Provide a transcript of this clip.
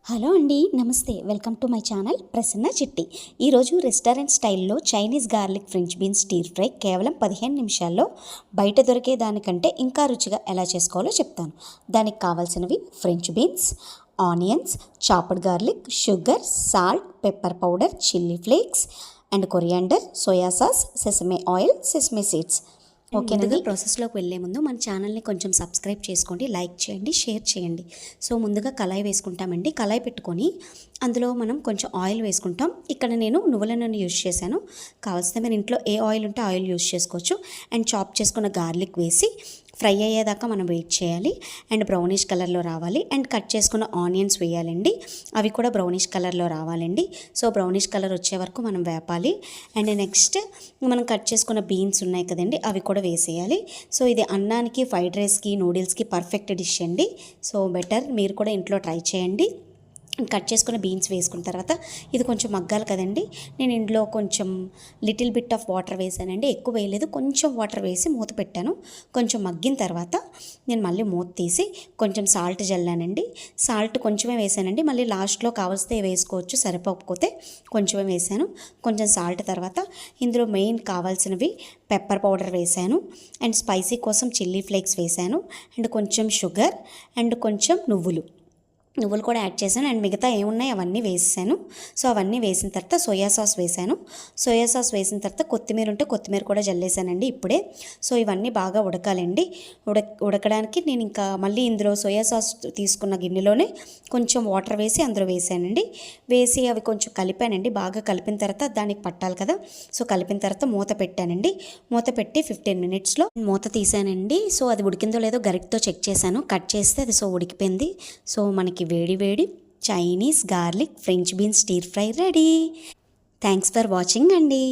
Hello అండి, నమస్తే. Welcome to my channel Prasanna చిట్టి. ఈరోజు రెస్టారెంట్ స్టైల్లో Chinese garlic French beans stir fry కేవలం 15 నిమిషాల్లో బయట దొరికే దానికంటే ఇంకా రుచిగా ఎలా చేసుకోవాలో చెప్తాను. దానికి కావాల్సినవి French beans, onions, chopped garlic, sugar, salt, pepper powder, chilli flakes and coriander, soya sauce, sesame oil, sesame seeds. ఓకేనండి. ప్రాసెస్లోకి వెళ్ళే ముందు మన ఛానల్ని కొంచెం సబ్స్క్రైబ్ చేసుకోండి, లైక్ చేయండి, షేర్ చేయండి. సో ముందుగా కళాయి వేసుకుంటామండి. కళాయి పెట్టుకొని అందులో మనం కొంచెం ఆయిల్ వేసుకుంటాం. ఇక్కడ నేను నువ్వుల నూనె యూజ్ చేశాను. కావాల్సిన మీరు ఇంట్లో ఏ ఆయిల్ ఉంటే ఆయిల్ యూజ్ చేసుకోవచ్చు. అండ్ చాప్ చేసుకున్న గార్లిక్ వేసి ఫ్రై అయ్యేదాకా మనం వెయిట్ చేయాలి. అండ్ బ్రౌనిష్ కలర్లో రావాలి. అండ్ కట్ చేసుకున్న ఆనియన్స్ వేయాలండి. అవి కూడా బ్రౌనిష్ కలర్లో రావాలండి. సో బ్రౌనిష్ కలర్ వచ్చే వరకు మనం వేపాలి. అండ్ నెక్స్ట్ మనం కట్ చేసుకున్న బీన్స్ ఉన్నాయి కదండి, అవి కూడా వేసేయాలి. సో ఇది అన్నానికి, ఫ్రైడ్ రైస్కి, నూడిల్స్కి పర్ఫెక్ట్ డిష్ అండి. సో బెటర్ మీరు కూడా ఇంట్లో ట్రై చేయండి. కట్ చేసుకున్న బీన్స్ వేసుకున్న తర్వాత ఇది కొంచెం మగ్గాలి కదండి. నేను ఇందులో కొంచెం లిటిల్ బిట్ ఆఫ్ వాటర్ వేసానండి, ఎక్కువ వేయలేదు. కొంచెం వాటర్ వేసి మూత పెట్టాను. కొంచెం మగ్గిన తర్వాత నేను మళ్ళీ మూత తీసి కొంచెం సాల్ట్ జల్లానండి. సాల్ట్ కొంచెమే వేసానండి, మళ్ళీ లాస్ట్లో కావాల్సితే వేసుకోవచ్చు, సరిపోకపోతే కొంచెమే వేసాను. కొంచెం సాల్ట్ తర్వాత ఇందులో మెయిన్ కావాల్సినవి పెప్పర్ పౌడర్ వేసాను. అండ్ స్పైసీ కోసం చిల్లీ ఫ్లేక్స్ వేసాను. అండ్ కొంచెం షుగర్ అండ్ కొంచెం నువ్వులు కూడా యాడ్ చేశాను. అండ్ మిగతా ఏమున్నాయి అవన్నీ వేసాను. సో అవన్నీ వేసిన తర్వాత సోయా సాస్ వేసాను. సోయా సాస్ వేసిన తర్వాత కొత్తిమీర ఉంటే కొత్తిమీర కూడా జల్లేసానండి ఇప్పుడే. సో ఇవన్నీ బాగా ఉడకాలండి. ఉడకడానికి నేను ఇంకా మళ్ళీ ఇందులో సోయా సాస్ తీసుకున్న గిన్నెలోనే కొంచెం వాటర్ వేసి అందులో వేసానండి. వేసి అవి కొంచెం కలిపానండి. బాగా కలిపిన తర్వాత దానికి పట్టాలి కదా. సో కలిపిన తర్వాత మూత పెట్టానండి. మూత పెట్టి 15 మినిట్స్లో మూత తీసానండి. సో అది ఉడికిందో లేదో గరిటతో చెక్ చేశాను. కట్ చేస్తే అది సో ఉడికిపోయింది. సో మనకి వేడి వేడి Chinese garlic French beans stir fry ready. Thanks for watching అండి.